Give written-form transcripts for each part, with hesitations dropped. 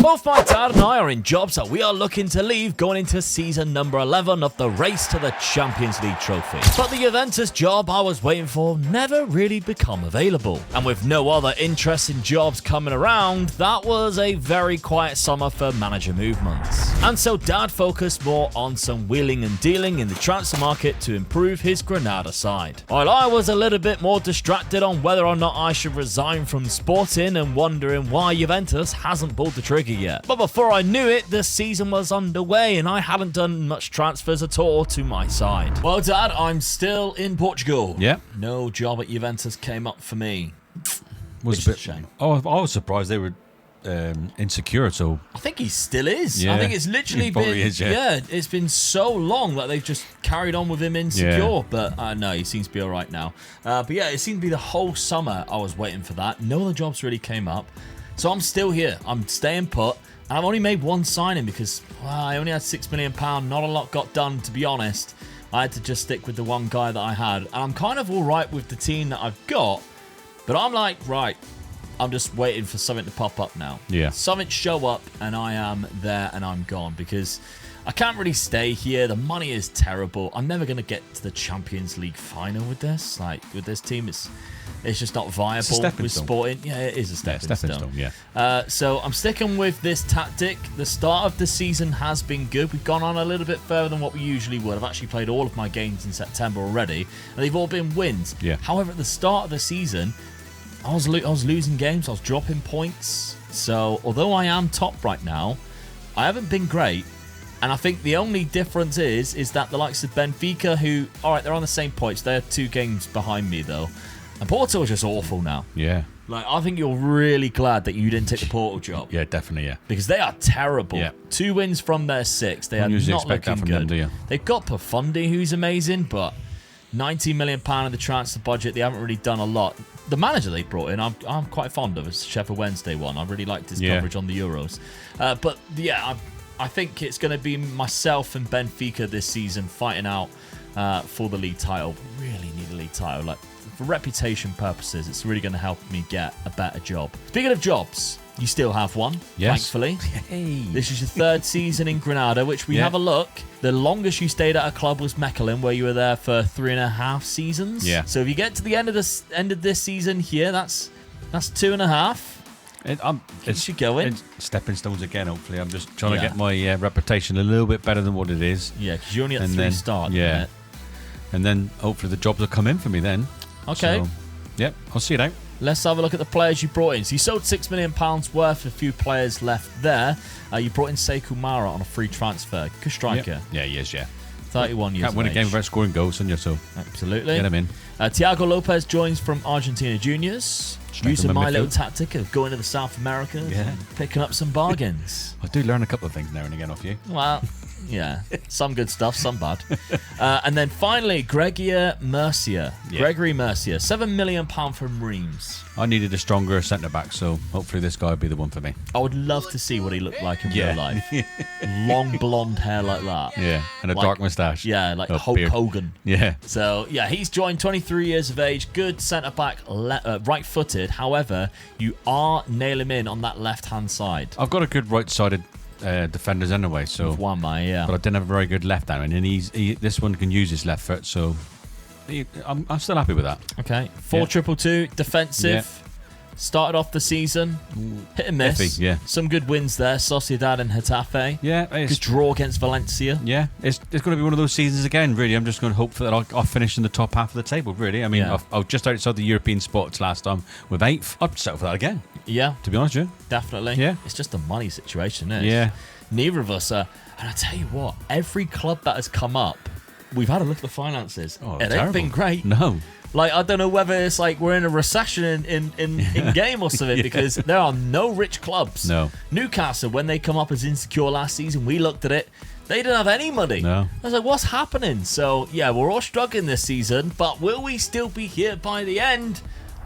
Both my dad and I are in jobs that we are looking to leave going into season number 11 of the race to the Champions League trophy. But the Juventus job I was waiting for never really become available. And with no other interesting jobs coming around, that was a very quiet summer for manager movements. And so dad focused more on some wheeling and dealing in the transfer market to improve his Granada side. While I was a little bit more distracted on whether or not I should resign from Sporting and wondering why Juventus hasn't pulled the trigger yet. But before I knew it, the season was underway and I hadn't done much transfers at all to my side. Well, Dad, I'm still in Portugal. Yeah. No job at Juventus came up for me. Was Which a is bit a shame. Oh, I was surprised they were insecure. So I think he still is. Yeah, I think it's literally he probably been is, yeah. it's been so long that they've just carried on with him insecure. Yeah. But no, he seems to be all right now. But yeah, it seemed to be the whole summer I was waiting for that. No other jobs really came up. So I'm still here. I'm staying put. And I've only made one signing because I only had £6 million. Not a lot got done, to be honest. I had to just stick with the one guy that I had. And I'm kind of all right with the team that I've got. But I'm like, right, I'm just waiting for something to pop up now. Yeah. Something show up and I am there and I'm gone because I can't really stay here. The money is terrible. I'm never going to get to the Champions League final with this. Like, with this team, it's just not viable with Sporting. Yeah, it is a stepping stone. Yeah. So I'm sticking with this tactic. The start of the season has been good. We've gone on a little bit further than what we usually would. I've actually played all of my games in September already, and they've all been wins. Yeah. However, at the start of the season, I was losing games. I was dropping points. So although I am top right now, I haven't been great. And I think the only difference is that the likes of Benfica, who, all right, they're on the same points. They're 2 games behind me, though. And Porto is just awful now. Yeah. Like, I think you're really glad that you didn't take the Porto job. Yeah, definitely, yeah. Because they are terrible. Yeah. 2 wins from their 6. They are usually not expect looking that from good. them, do you? They've got Profundi, who's amazing, but £19 million in the transfer budget. They haven't really done a lot. The manager they brought in, I'm quite fond of. It's Sheffield Wednesday one. I really liked his coverage on the Euros. But yeah, I think it's going to be myself and Benfica this season fighting out for the league title. Really need a league title. Like, for reputation purposes, it's really going to help me get a better job. Speaking of jobs, you still have one, thankfully. Hey. This is your 3rd season in Granada, which we have a look. The longest you stayed at a club was Mechelen, where you were there for 3.5 seasons. Yeah. So if you get to the end of this season here, that's 2.5. It's going. It's stepping stones again, hopefully. I'm just trying to get my reputation a little bit better than what it is. Yeah, because you're only at 3 start. Yeah. And then hopefully the jobs will come in for me then. Okay. So, yep, I'll see you out. Let's have a look at the players you brought in. So you sold £6 million worth, a few players left there. You brought in Sekou Mara on a free transfer. Good striker. Yep. Yeah, he is, yeah. 31 years Can't win of a game age. without scoring goals, can you? So Absolutely. get him in. Thiago Lopez joins from Argentina Juniors. Using my little tactic of going to the South Americas and picking up some bargains. I do learn a couple of things now and again off you. Well, yeah. Some good stuff, some bad. And then finally, Gregory Mercier. Yeah. Gregory Mercier. £7 million from Reims. I needed a stronger centre-back, so hopefully this guy will be the one for me. I would love to see what he looked like in real life. Long blonde hair like that. Yeah, and a dark moustache. Yeah, like Oh, Hulk beard. Hogan. Yeah. So, yeah, he's joined 23 years of age. Good centre-back, right-footed. However, you are nail him in on that left-hand side. I've got a good right-sided defenders anyway, so. With one, yeah. But I didn't have a very good left hand, and this one can use his left foot, so I'm still happy with that. Okay, 4-2-2, defensive. Yeah. Started off the season, hit and miss. Iffy, yeah. Some good wins there, Sociedad and Getafe. Yeah, Good draw against Valencia. Yeah, it's going to be one of those seasons again, really. I'm just going to hope that I'll finish in the top half of the table, really. I mean, I was just outside the European spots last time with 8th. I'd settle for that again. Yeah. To be honest with you. Definitely. Yeah. It's just a money situation, isn't it? Yeah. Neither of us are. And I tell you what, every club that has come up, we've had a look at the finances. Oh, it ain't been great. No. Like, I don't know whether it's like we're in a recession in game or something, because there are no rich clubs. No. Newcastle, when they come up as insecure last season, we looked at it. They didn't have any money. No. I was like, what's happening? So, yeah, we're all struggling this season, but will we still be here by the end?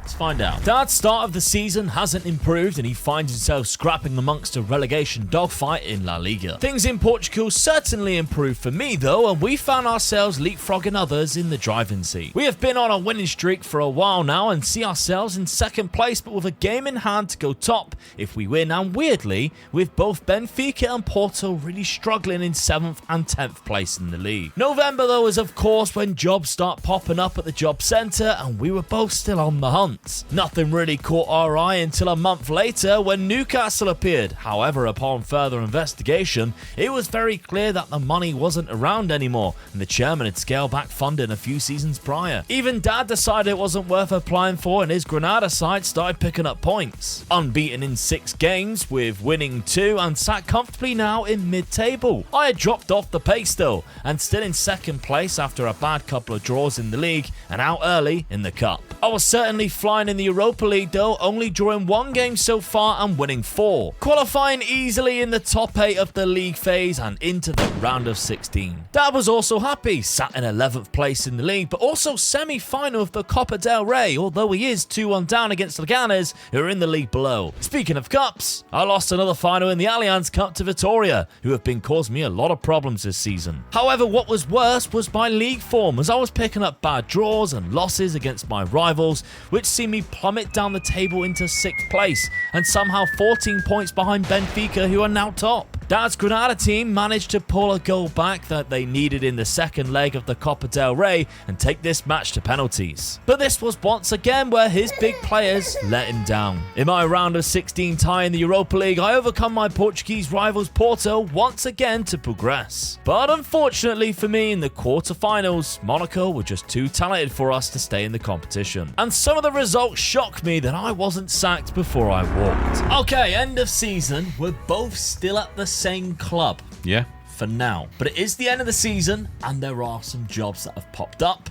Let's find out. Dad's start of the season hasn't improved and he finds himself scrapping amongst a relegation dogfight in La Liga. Things in Portugal certainly improved for me though, and we found ourselves leapfrogging others in the driving seat. We have been on a winning streak for a while now and see ourselves in second place, but with a game in hand to go top if we win, and weirdly, with both Benfica and Porto really struggling in 7th and 10th place in the league. November though is of course when jobs start popping up at the job centre, and we were both still on the hunt. Nothing really caught our eye until a month later when Newcastle appeared. However, upon further investigation, it was very clear that the money wasn't around anymore and the chairman had scaled back funding a few seasons prior. Even Dad decided it wasn't worth applying for and his Granada side started picking up points. Unbeaten in 6 games with winning 2 and sat comfortably now in mid-table. I had dropped off the pace still and still in second place after a bad couple of draws in the league and out early in the cup. I was certainly flying in the Europa League though, only drawing 1 game so far and winning 4. Qualifying easily in the top 8 of the league phase and into the round of 16. Dad was also happy, sat in 11th place in the league, but also semi-final of the Copa del Rey, although he is 2-1 down against Leganes, who are in the league below. Speaking of cups, I lost another final in the Allianz Cup to Vitoria, who have been causing me a lot of problems this season. However, what was worse was my league form, as I was picking up bad draws and losses against my rivals, which see me plummet down the table into 6th place and somehow 14 points behind Benfica, who are now top. Dad's Granada team managed to pull a goal back that they needed in the second leg of the Copa del Rey and take this match to penalties. But this was once again where his big players let him down. In my round of 16 tie in the Europa League, I overcome my Portuguese rivals Porto once again to progress. But unfortunately for me, in the quarterfinals, Monaco were just too talented for us to stay in the competition. And some of the results shocked me that I wasn't sacked before I walked. Okay, end of season. We're both still at the same club. Yeah. For now. But it is the end of the season and there are some jobs that have popped up.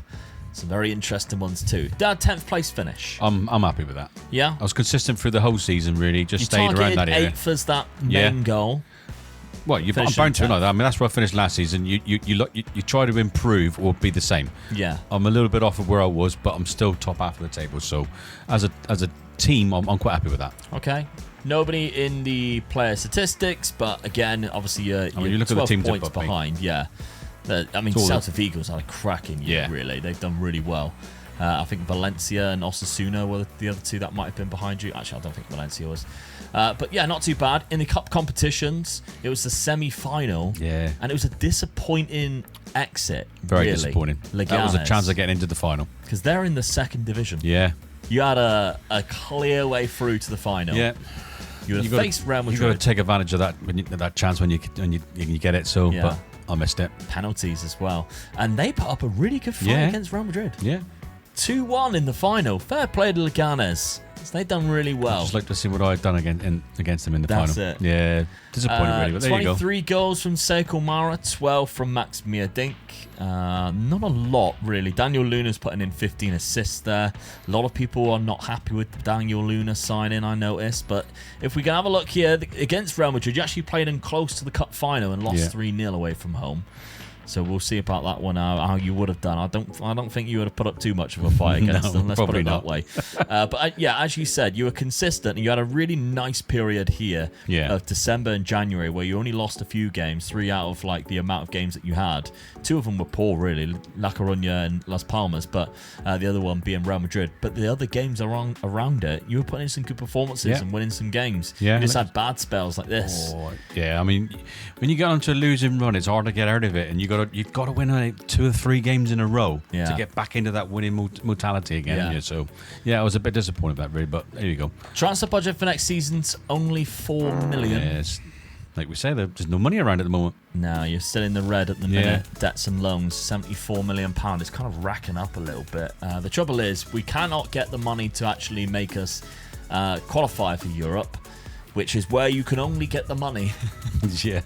Some very interesting ones too. Dad, 10th place finish. I'm happy with that. Yeah? I was consistent through the whole season, really. Just stayed around that area. 8th as that main goal. Well, I'm bound to know that. I mean, that's where I finished last season. You try to improve or be the same. Yeah. I'm a little bit off of where I was, but I'm still top half of the table. So, as a team, I'm quite happy with that. Okay. Nobody in the player statistics, but again, obviously you're you look 12 at the teams points behind. Yeah. I mean, Celta Vigo's had a cracking year, really. They've done really well. I think Valencia and Osasuna were the other 2 that might have been behind you. Actually, I don't think Valencia was. But yeah, not too bad. In the cup competitions, it was the semi-final. Yeah. And it was a disappointing exit. Very really. disappointing. Leganes, that was a chance of getting into the final. Because they're in the 2nd division. Yeah. You had a clear way through to the final. Yeah. You would have faced Real Madrid. You've got to take advantage of that that chance when you get it. So, Yeah. but I missed it. Penalties as well. And they put up a really good fight against Real Madrid. Yeah. 2-1 in the final. Fair play to Leganes. They've done really well. I'd just like to see what I'd done against them in the That's final. it. Yeah. Disappointing, really. But there you go. 23 goals from Seiko Mara, 12 from Max Mierdink. Not a lot, really. Daniel Luna's putting in 15 assists there. A lot of people are not happy with the Daniel Luna signing, I noticed. But if we can have a look here, against Real Madrid, you actually played in close to the cup final and lost 3-0 away from home. So we'll see about that one, how you would have done. I don't think you would have put up too much of a fight against them. Let's put it that way. But yeah, as you said, you were consistent. And you had a really nice period here of December and January where you only lost a few games, 3 out of like the amount of games that you had. 2 of them were poor, really, La Coruña and Las Palmas, but the other one being Real Madrid. But the other games around it, you were putting in some good performances and winning some games. Yeah, you just had bad spells like this. Yeah, I mean, when you get onto a losing run, it's hard to get out of it, and you've got to win 2 or 3 games in a row to get back into that winning mentality again. Yeah. So, yeah, I was a bit disappointed with that, really, but there you go. Transfer budget for next season's only 4 million. Yes. Like we say, there's no money around at the moment. No, you're still in the red at the minute. Debts and loans, £74 million. It's kind of racking up a little bit. The trouble is, we cannot get the money to actually make us qualify for Europe, which is where you can only get the money. Yeah.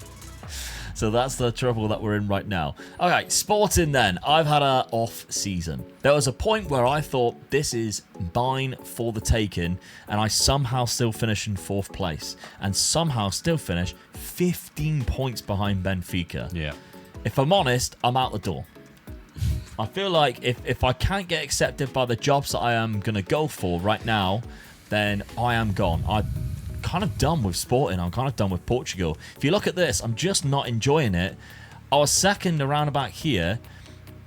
So that's the trouble that we're in right now. Okay, sporting then. I've had an off season. There was a point where I thought this is mine for the taking, and I somehow still finish in 4th place, and somehow still finish 15 points behind Benfica. Yeah. If I'm honest, I'm out the door. I feel like if I can't get accepted by the jobs that I am going to go for right now, then I am gone. I'm kind of done with Sporting. I'm kind of done with Portugal. If you look at this, I'm just not enjoying it. I was second around about here.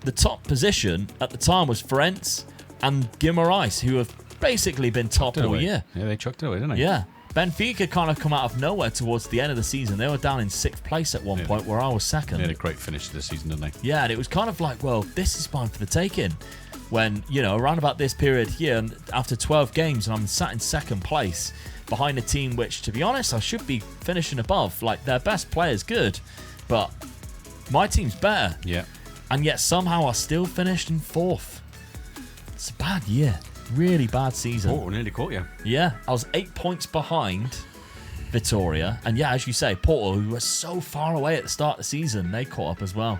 The top position at the time was Ferenc and Guimarães, who have basically been top all year. Yeah, they chucked it away, didn't they? Yeah. Benfica kind of come out of nowhere towards the end of the season. They were down in 6th place at one point where I was second. They had a great finish to the season, didn't they? Yeah, and it was kind of like, well, this is fine for the taking. When, around about this period here, and after 12 games, and I'm sat in 2nd place behind a team which, to be honest, I should be finishing above. Like, their best player's good, but my team's better. Yeah. And yet somehow I still finished in 4th. It's a bad year. Really bad season. Oh, nearly caught you. Yeah, I was 8 points behind Vitória. And yeah, as you say, Porto, who were so far away at the start of the season, they caught up as well.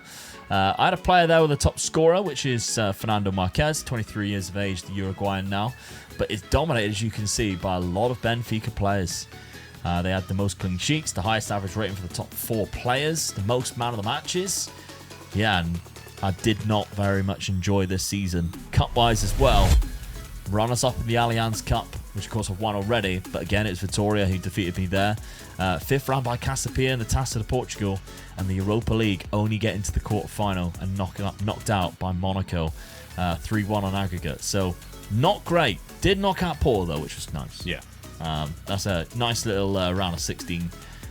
I had a player there with a top scorer, which is Fernando Marquez, 23 years of age, the Uruguayan now. But it's dominated, as you can see, by a lot of Benfica players. They had the most clean sheets, the highest average rating for the top 4 players, the most man of the matches. Yeah, and I did not very much enjoy this season. Cup-wise as well. Runners up in the Allianz Cup, which of course I've won already, but again it's Vitória who defeated me there. 5th round by Casapia in the Taça de Portugal, and the Europa League only getting to the quarter-final and knocked out by Monaco, 3-1 on aggregate. So not great. Did knock out Porto though, which was nice. Yeah. That's a nice little round of 16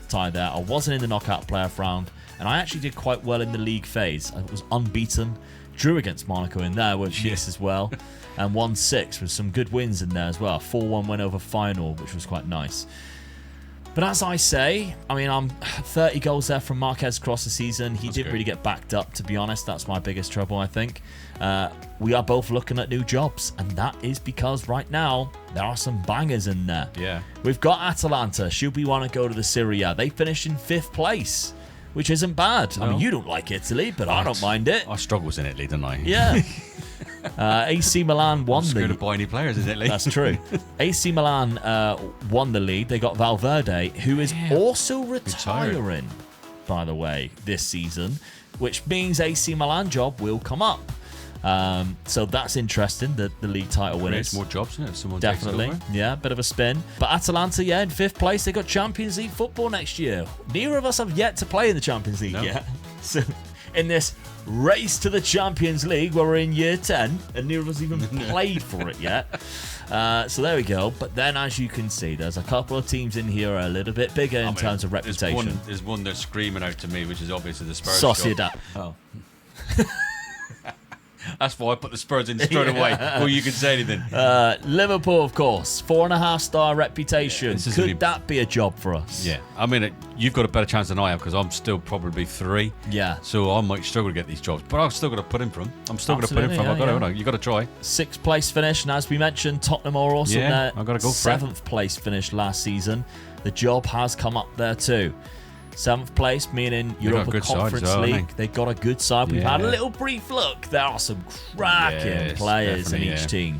tie there. I wasn't in the knockout playoff round, and I actually did quite well in the league phase. I was unbeaten. Drew against Monaco in there with Nice as well, and 1-6 with some good wins in there as well. 4-1 win over Final, which was quite nice. But as I say, I mean, I'm 30 goals there from Marquez across the season. He didn't really get backed up, to be honest. That's my biggest trouble, I think. We are both looking at new jobs, and that is because right now there are some bangers in there. Yeah. We've got Atalanta. Should we want to go to the Serie A? They finished in 5th place, which isn't bad. No. I mean, you don't like Italy, but I don't mind it. I struggles in Italy, don't I? Yeah. AC Milan won the league. To buy any players in Italy. That's true. AC Milan won the league. They got Valverde, who is also retiring, by the way, this season, which means AC Milan job will come up. So that's interesting, the league title winners. More jobs, isn't it? Someone definitely. Yeah, bit of a spin. But Atalanta, in 5th place. They got Champions League football next year. Neither of us have yet to play in the Champions League yet. So in this race to the Champions League where we're in year 10 and neither of us even played for it yet. So there we go. But then, as you can see, there's a couple of teams in here are a little bit bigger in terms of reputation. There's one that's screaming out to me, which is obviously the Spurs. Sociedad. Oh. That's why I put the Spurs in straight away before you can say anything. Liverpool, of course. 4.5-star reputation. Could that be a job for us? Yeah. I mean, you've got a better chance than I have because I'm still probably 3. Yeah. So I might struggle to get these jobs. But I've still got to put in for them. I'm still going to put in for them. You've got to try. 6th place finish. And as we mentioned, Tottenham are also there. I've got to go for 7th place finish last season. The job has come up there too. 7th place, meaning Europa Conference League. They got a good side. We've had a little brief look. There are some cracking players in each team.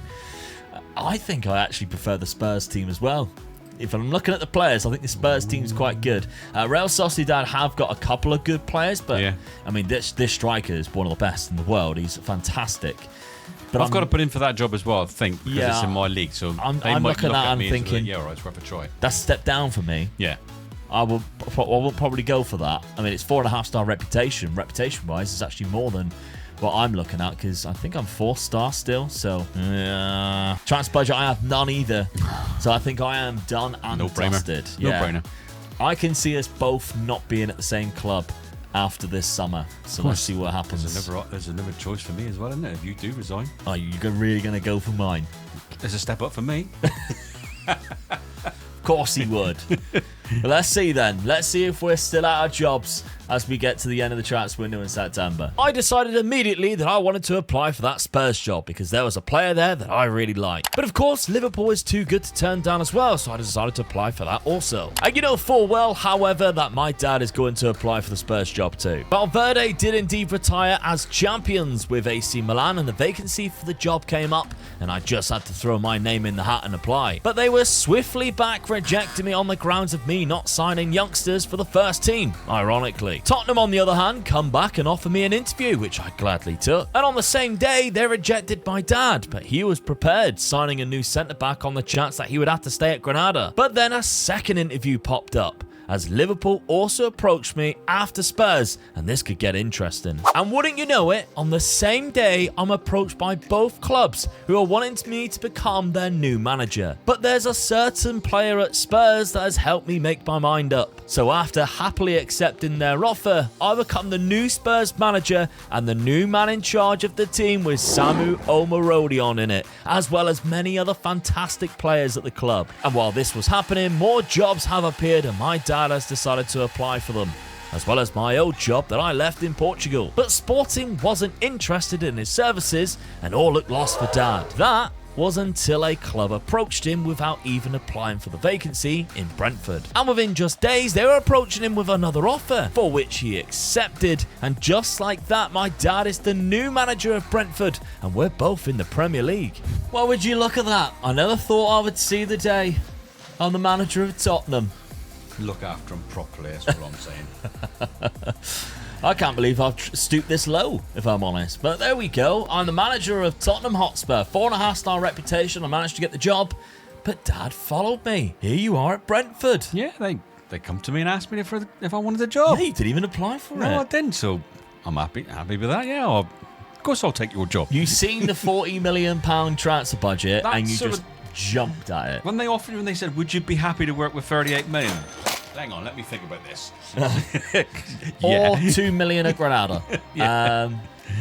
I think I actually prefer the Spurs team as well. If I'm looking at the players, I think the Spurs team is quite good. Real Sociedad have got a couple of good players, but I mean, this striker is one of the best in the world. He's fantastic. But I've got to put in for that job as well, I think, because it's in my league. So I'm looking at it and thinking, all right, it's worth a try. That's a step down for me. Yeah. I will probably go for that. I mean, it's 4.5-star reputation. Reputation-wise, it's actually more than what I'm looking at because I think I'm 4-star still. So, transfer budget, I have none either. So I think I am done and dusted. Yeah. No-brainer. I can see us both not being at the same club after this summer. So let's see what happens. There's another choice for me as well, isn't it? If you do resign. Are you really going to go for mine? There's a step up for me. Of course he would. But let's see then. Let's see if we're still at our jobs as we get to the end of the transfer window in September. I decided immediately that I wanted to apply for that Spurs job because there was a player there that I really liked. But of course, Liverpool is too good to turn down as well, so I decided to apply for that also. And you know full well, however, that my dad is going to apply for the Spurs job too. Valverde did indeed retire as champions with AC Milan, and the vacancy for the job came up, and I just had to throw my name in the hat and apply. But they were swiftly back rejecting me on the grounds of me me not signing youngsters for the first team, ironically. Tottenham, on the other hand, come back and offer me an interview, which I gladly took. And on the same day, they rejected my dad, but he was prepared, signing a new centre-back on the chance that he would have to stay at Granada. But then a second interview popped up, as Liverpool also approached me after Spurs, and this could get interesting. And wouldn't you know it, on the same day, I'm approached by both clubs who are wanting me to become their new manager. But there's a certain player at Spurs that has helped me make my mind up. So after happily accepting their offer, I become the new Spurs manager and the new man in charge of the team with Samu Omarodion in it, as well as many other fantastic players at the club. And while this was happening, more jobs have appeared and my dad has decided to apply for them, as well as my old job that I left in Portugal. But Sporting wasn't interested in his services and all looked lost for Dad. That was until a club approached him without even applying for the vacancy in Brentford. And within just days, they were approaching him with another offer, for which he accepted. And just like that, my dad is the new manager of Brentford, and we're both in the Premier League. Well, would you look at that? I never thought I would see the day. I'm the manager of Tottenham. Look after them properly, that's what I'm saying. I can't believe I've stooped this low, if I'm honest. But there we go. I'm the manager of Tottenham Hotspur. 4.5-star reputation. I managed to get the job. But Dad followed me. Here you are at Brentford. Yeah, they come to me and asked me if I wanted the job. Yeah, you didn't even apply for it. No, I didn't, so I'm happy with that, yeah. Of course I'll take your job. You've seen the £40 million transfer budget and you just jumped at it. When they offered you and they said, would you be happy to work with 38 million? Hang on, let me think about this. Or 2 million at Granada. Yeah.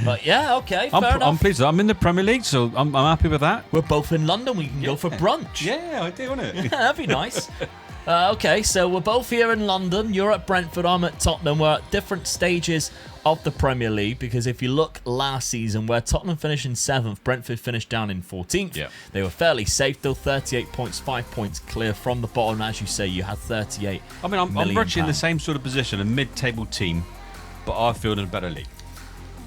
But yeah, okay, fair enough. I'm pleased. I'm in the Premier League, so I'm happy with that. We're both in London. We can go for brunch. Yeah, I do, want it? Yeah, that'd be nice. Okay, so we're both here in London. You're at Brentford. I'm at Tottenham. We're at different stages of the Premier League, because if you look last season, where Tottenham finished in 7th, Brentford finished down in 14th. Yeah. They were fairly safe, though. 38 points, 5 points clear from the bottom. As you say, you had 38 I mean, I'm virtually £1 in the same sort of position, a mid-table team, but I feel in a better league.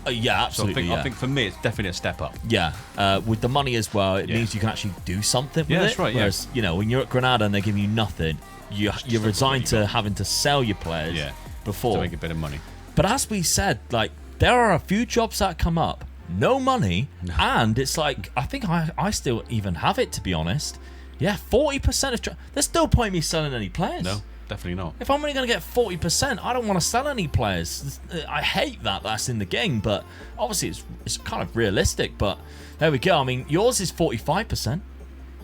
Yeah, absolutely. So I think for me, it's definitely a step up. Yeah, with the money as well, it means you can actually do something with it. That's right, Whereas, you know, when you're at Granada and they give you nothing, you're resigned to having to sell your players before to make a bit of money. But as we said, like, there are a few jobs that come up, no money, and it's like, I think I still even have it, to be honest. Yeah, 40% of... There's no point in me selling any players. No, definitely not. If I'm only going to get 40%, I don't want to sell any players. I hate that's in the game, but obviously it's kind of realistic. But there we go. I mean, yours is 45%,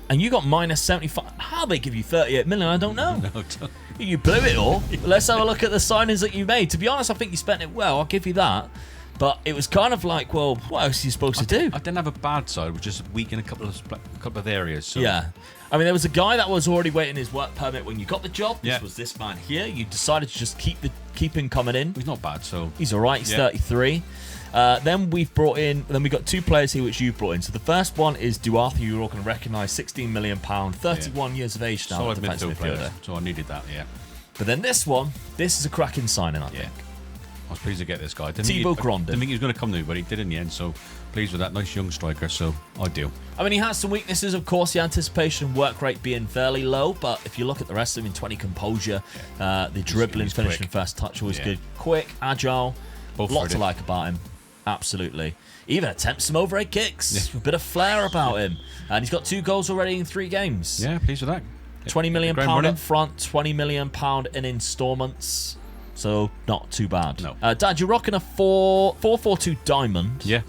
and you got minus 75. How they give you 38 million, I don't know. No, don't. You blew it all. Let's have a look at the signings that you made. To be honest, I think you spent it well. I'll give you that. But it was kind of like, well, what else are you supposed to do? I didn't have a bad side. It was just weak in a couple of areas. So. Yeah. I mean, there was a guy that was already waiting his work permit when you got the job. Yeah. This was this man here. You decided to just keep him coming in. He's not bad, so... He's all right. He's 33. Then we got 2 players here which you brought in. So the first one is Duarte, who you're all going to recognise, £16 million, 31 years of age now. Solid midfield player, so I needed that, yeah. But then this is a cracking signing, I think. I was pleased to get this guy. Thibaut Grondin. Didn't think he was going to come to me, but he did in the end, so pleased with that. Nice young striker, so ideal. I mean, he has some weaknesses, of course, the anticipation work rate being fairly low, but if you look at the rest of him, 20 composure, the dribbling, finishing first touch, always good. Quick, agile, lots to like about him. Absolutely. Even attempts some overhead kicks. A bit of flair about him. And he's got 2 goals already in 3 games. Yeah, pleased with that. £20 million up front, £20 million in instalments. So, not too bad. No. Dad, you're rocking a 4-4-2 diamond. Yeah.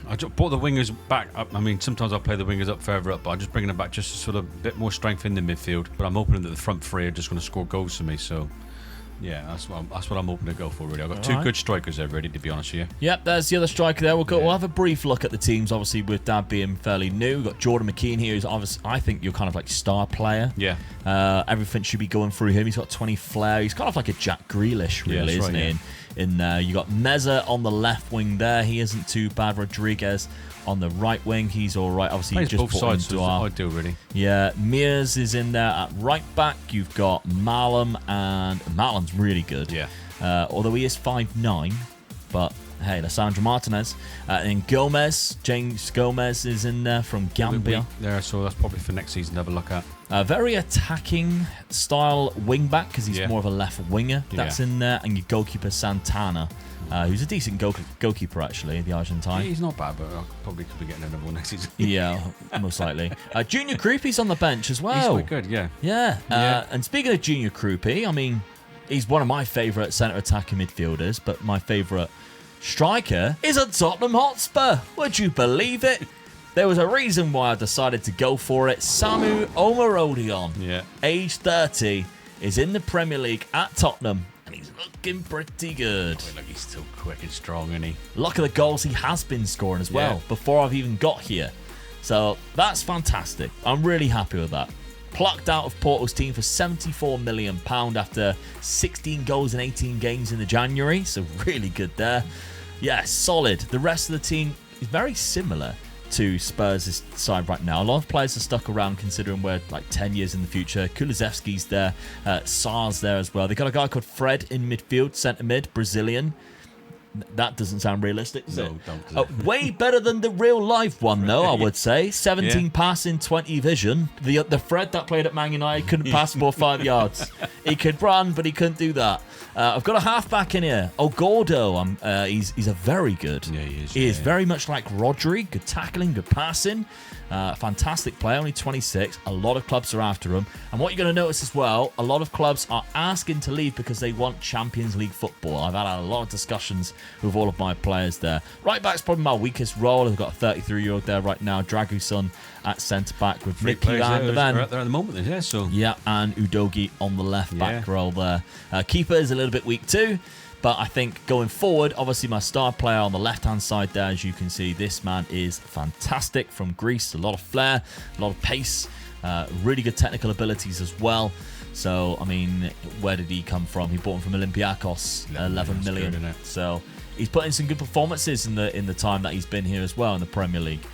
I brought the wingers back up. I mean, sometimes I'll play the wingers up further up, but I'm just bringing them back just to sort of a bit more strength in the midfield. But I'm hoping that the front 3 are just going to score goals for me, so... Yeah, that's what I'm hoping to go for, really. I've got 2 good strikers there ready, to be honest with you. Yep, there's the other striker there. We'll have a brief look at the teams, obviously, with Dad being fairly new. We've got Jordan McKean here, who's obviously, I think, you're kind of like star player. Yeah. Everything should be going through him. He's got 20 flair. He's kind of like a Jack Grealish, really, isn't he? In there, you got Meza on the left wing there. He isn't too bad. Rodriguez on the right wing, he's all right. Obviously, you just both sides. I do really. Yeah, Mears is in there at right back. You've got Malum, and Malum's really good. Yeah. Although he is 5'9", but Hey, Lissandro Martinez. And Gomez, James Gomez is in there from Gambia. There, so that's probably for next season to have a look at. Very attacking style wing back because he's more of a left winger. That's in there. And your goalkeeper Santana, who's a decent goalkeeper actually, the Argentine. He's not bad, but I probably could be getting another one next season. Yeah, most likely. Junior Krupi's on the bench as well. He's quite good, yeah. Yeah. And speaking of Junior Krupi, I mean, he's one of my favourite centre attacking midfielders, but my favourite striker is at Tottenham Hotspur. Would you believe it? There was a reason why I decided to go for it. Samu Omarodion, age 30, is in the Premier League at Tottenham, and he's looking pretty good. Look, he's still quick and strong, isn't he? Look at the goals he has been scoring as well before I've even got here. So that's fantastic. I'm really happy with that. Plucked out of Porto's team for £74 million after 16 goals in 18 games in the January. So really good there. Yeah, solid. The rest of the team is very similar to Spurs' side right now. A lot of players are stuck around considering we're like 10 years in the future. Kulusevski's there. Sar's there as well. They got a guy called Fred in midfield, centre mid, Brazilian. That doesn't sound realistic, does it? Don't. Way better than the real life one, though, I would say. 17 passing, 20 vision. The Fred that played at Man United couldn't pass more 5 yards. He could run, but he couldn't do that. I've got a halfback in here. Gordo. He's a very good. Yeah, he is. He is very much like Rodri. Good tackling, good passing. Fantastic player, only 26. A lot of clubs are after him. And what you're going to notice as well, a lot of clubs are asking to leave because they want Champions League football. I've had a lot of discussions with all of my players there. Right back's probably my weakest role. I've got a 33-year-old there right now. Draguson at centre-back with Mickey Van der Ven. Right there at the moment, yeah. So. Yeah, and Udogi on the left-back role there. Keeper is a little bit weak too. But I think going forward, obviously my star player on the left-hand side there, as you can see, this man is fantastic from Greece. A lot of flair, a lot of pace, really good technical abilities as well. So, I mean, where did he come from? He bought him from Olympiacos, 11 million. Good, so he's put in some good performances in the time that he's been here as well in the Premier League.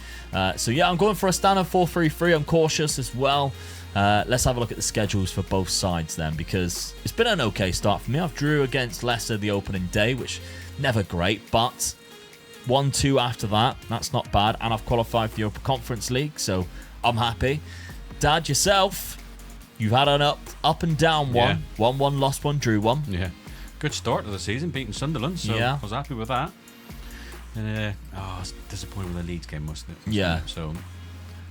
So yeah, I'm going for a standard 4-3-3. I'm cautious as well. Let's have a look at the schedules for both sides then, because it's been an okay start for me. I've drew against Leicester the opening day, which never great, but 1-2 after that. That's not bad, and I've qualified for the Europa Conference League, so I'm happy. Dad, yourself, you've had an up and down one. 1-1, lost one, drew one. Yeah, good start to the season, beating Sunderland, so I was happy with that. And I was disappointed with the Leeds game, wasn't it? Yeah. So.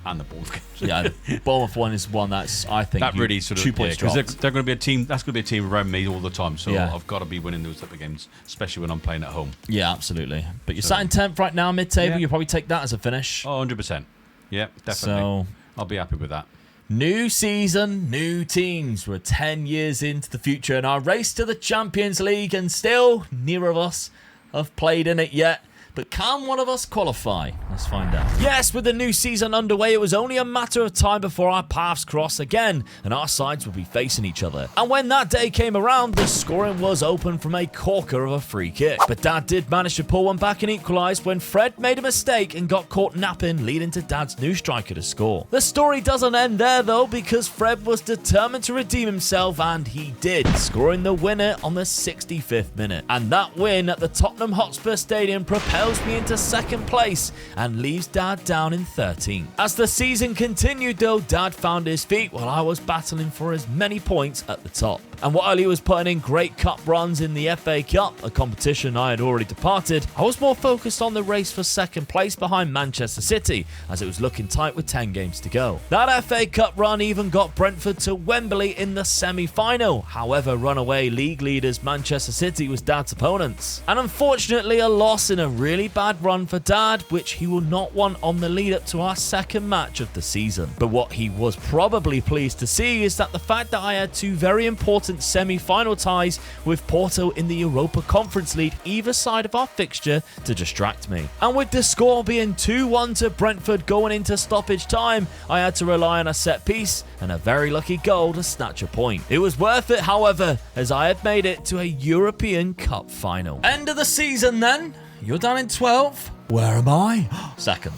And the Bournemouth games. Yeah, Bournemouth one is one that's, I think, that really sort of 2 points dropped. They're going to be a team. That's going to be a team around me all the time. So I've got to be winning those type of games, especially when I'm playing at home. Yeah, absolutely. But you're sat in 10th right now, mid-table. You'll probably take that as a finish. Oh, 100%. Yeah, definitely. So I'll be happy with that. New season, new teams. We're 10 years into the future in our race to the Champions League, and still neither of us have played in it yet. But can one of us qualify? Let's find out. Yes, with the new season underway, it was only a matter of time before our paths cross again, and our sides would be facing each other. And when that day came around, the scoring was open from a corker of a free kick. But Dad did manage to pull one back and equalise when Fred made a mistake and got caught napping, leading to Dad's new striker to score. The story doesn't end there though, because Fred was determined to redeem himself, and he did, scoring the winner on the 65th minute. And that win at the Tottenham Hotspur Stadium propelled me into second place and leaves Dad down in 13th. As the season continued though, Dad found his feet while I was battling for as many points at the top. And while he was putting in great cup runs in the FA Cup, a competition I had already departed, I was more focused on the race for second place behind Manchester City, as it was looking tight with 10 games to go. That FA Cup run even got Brentford to Wembley in the semi-final. However, runaway league leaders Manchester City was Dad's opponents. And unfortunately, a loss in a really bad run for Dad, which he will not want on the lead up to our second match of the season. But what he was probably pleased to see is that the fact that I had two very important semi-final ties with Porto in the Europa Conference League either side of our fixture to distract me. And with the score being 2-1 to Brentford going into stoppage time, I had to rely on a set piece and a very lucky goal to snatch a point. It was worth it, however, as I had made it to a European Cup final. End of the season then. You're down in 12th. Where am I? Second.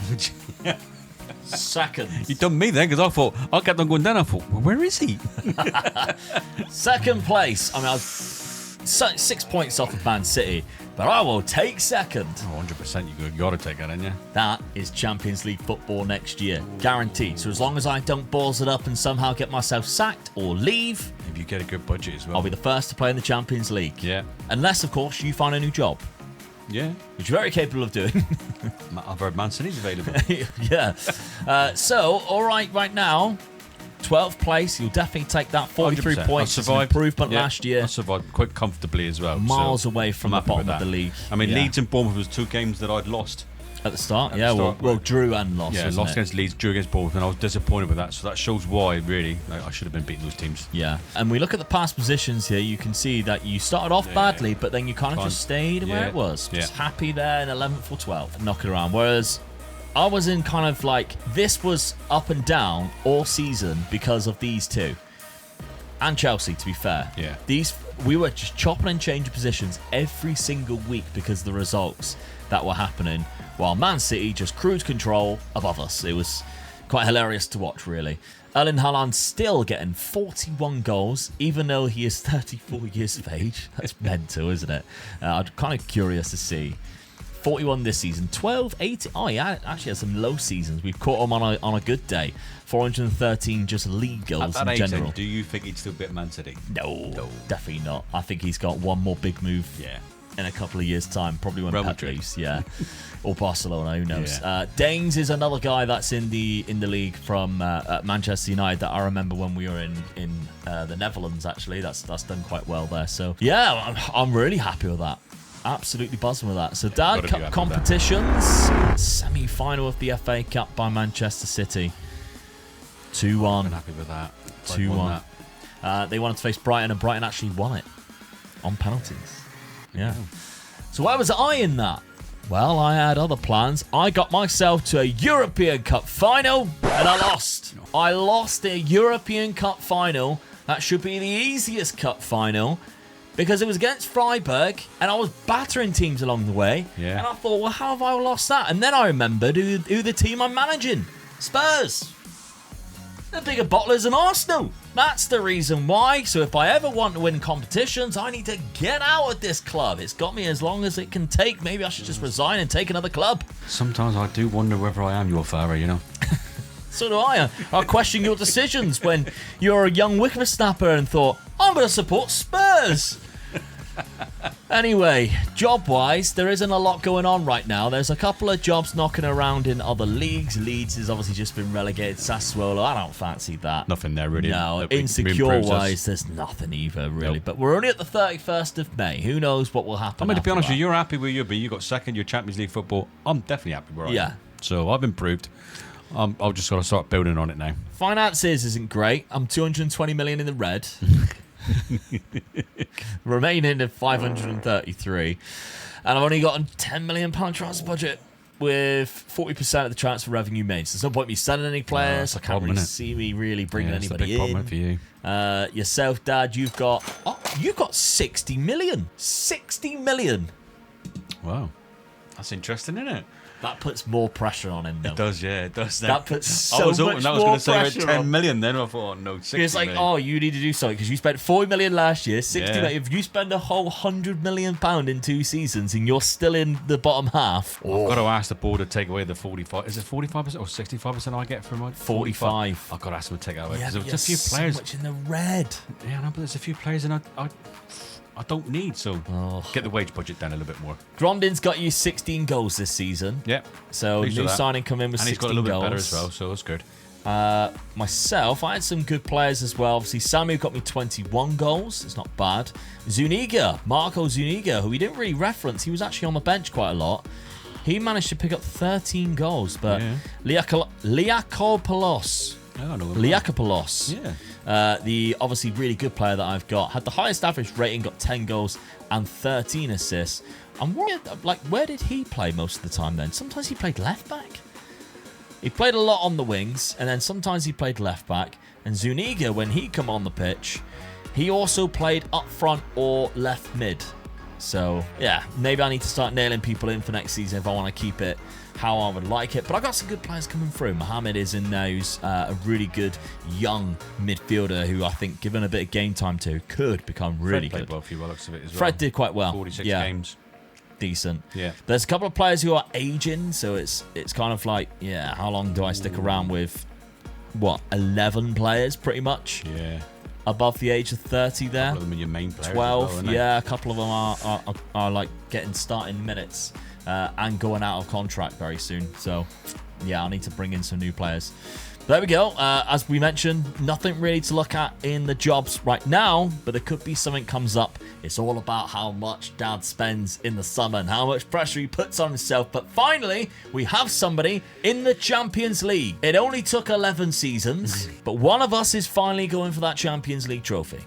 Second. You done me then, because I kept on going down. I thought, well, where is he? Second place. I mean, 6 points off of Man City, but I will take second. Oh, 100%. You got to take that, haven't you? That is Champions League football next year, guaranteed. So as long as I don't balls it up and somehow get myself sacked or leave, if you get a good budget as well, I'll be the first to play in the Champions League. Yeah. Unless, of course, you find a new job. Yeah. Which you're very capable of doing. I've heard Man City's available. Yeah. So, all right now, 12th place. You'll definitely take that. 43 100%. points. It's an improvement last year. I survived quite comfortably as well. Miles away from the bottom of the league. I mean, Leeds and Bournemouth was 2 games that I'd lost. At the start, well, drew and lost. Yeah, lost against Leeds, drew against Bournemouth, and I was disappointed with that. So that shows why, really, I should have been beating those teams. Yeah, and we look at the past positions here. You can see that you started off badly, but then you kind of just stayed where it was. Just happy there in 11th or 12th, knocking around. Whereas I was in kind of like, this was up and down all season because of these two. And Chelsea, to be fair. Yeah. We were just chopping and changing positions every single week because of the results that were happening, while Man City just cruise control above us. It was quite hilarious to watch, really. Erling Haaland still getting 41 goals, even though he is 34 years of age. That's mental, isn't it? I'm kind of curious to see. 41 this season, 12, 18. Oh, yeah, actually has some low seasons. We've caught him on a good day. 413 just league goals in general. Do you think he'd still beat Man City? No, definitely not. I think he's got one more big move in a couple of years' time. Probably when Pep leaves, or Barcelona, who knows. Yeah. Danes is another guy that's in the league from Manchester United that I remember when we were in the Netherlands, actually. That's done quite well there. So, yeah, I'm really happy with that. Absolutely buzzing with that. So, Dad, competitions. Semi-final of the FA Cup by Manchester City. 2-1. I'm happy with that. 2-1. They wanted to face Brighton, and Brighton actually won it on penalties. Yeah. So where was I in that? Well, I had other plans. I got myself to a European Cup final, and I lost. I lost a European Cup final. That should be the easiest cup final, because it was against Freiburg, and I was battering teams along the way. Yeah. And I thought, well, how have I lost that? And then I remembered who the team I'm managing. Spurs. They're bigger bottlers than Arsenal. That's the reason why. So if I ever want to win competitions, I need to get out of this club. It's got me as long as it can take. Maybe I should just resign and take another club. Sometimes I do wonder whether I am your father, you know. So do I. I question your decisions when you're a young whippersnapper and thought, I'm going to support Spurs. Anyway, job-wise, there isn't a lot going on right now. There's a couple of jobs knocking around in other leagues. Leeds has obviously just been relegated. Sassuolo, I don't fancy that. Nothing there, really. No, insecure-wise, there's nothing either, really. Nope. But we're only at the 31st of May. Who knows what will happen? I mean, to be honest with you, you're happy where you be. You got second, your Champions League football. I'm definitely happy where I am. So I've improved. I've just got to start building on it now. Finances isn't great. I'm 220 million in the red. Remaining at 533, and I've only got a £10 million transfer budget with 40% of the transfer revenue made. So there's no point me selling any players. I can't really see me really bringing anybody in. That's a big problem for you. Yourself, Dad, you've got 60 million. 60 million. Wow, that's interesting, isn't it? That puts more pressure on him, though. It does, yeah, it does. That puts so much more pressure on. I was going to say 10 million then. I thought, no, 60 It's like, million. oh, you need to do something because you spent 40 million last year, 60 million. If you spend a whole £100 million in 2 seasons and you're still in the bottom half. I've got to ask the board to take away the 45. Is it 45% or 65% I get from my 45? I've got to ask them to take that away. Yeah, there's a few players. So much in the red. Yeah, no, but there's a few players and I don't need, so get the wage budget down a little bit more. Grondin's got you 16 goals this season. Yep. So new signing come in with 16 goals. And he's got a little bit better as well, so that's good. Myself, I had some good players as well. Obviously, Samu got me 21 goals. It's not bad. Zuniga, Marco Zuniga, who we didn't really reference. He was actually on the bench quite a lot. He managed to pick up 13 goals, but Liakopoulos. Liakopoulos. Yeah. The obviously really good player that I've got had the highest average rating, got 10 goals and 13 assists. I'm worried, like, where did he play most of the time then? Sometimes he played left back. He played a lot on the wings, and then sometimes he played left back. And Zuniga, when he come on the pitch, he also played up front or left mid. So, yeah, maybe I need to start nailing people in for next season if I want to keep it how I would like it. But I got some good players coming through. Mohamed is in there, who's a really good young midfielder who I think, given a bit of game time to, could become really Fred good. played well for you by the looks of it as well. Fred did quite well. 46 yeah. games. Decent. Yeah. There's a couple of players who are aging, so it's kind of like, yeah, how long do I stick around with, 11 players pretty much? Yeah. Above the age of 30 there. A couple of them are your main players. 12, well, yeah, a couple of them are like getting starting minutes and going out of contract very soon. So, yeah, I need to bring in some new players. There we go. As we mentioned, nothing really to look at in the jobs right now, but there could be something comes up. It's all about how much Dad spends in the summer and how much pressure he puts on himself. But finally, we have somebody in the Champions League. It only took 11 seasons, but one of us is finally going for that Champions League trophy.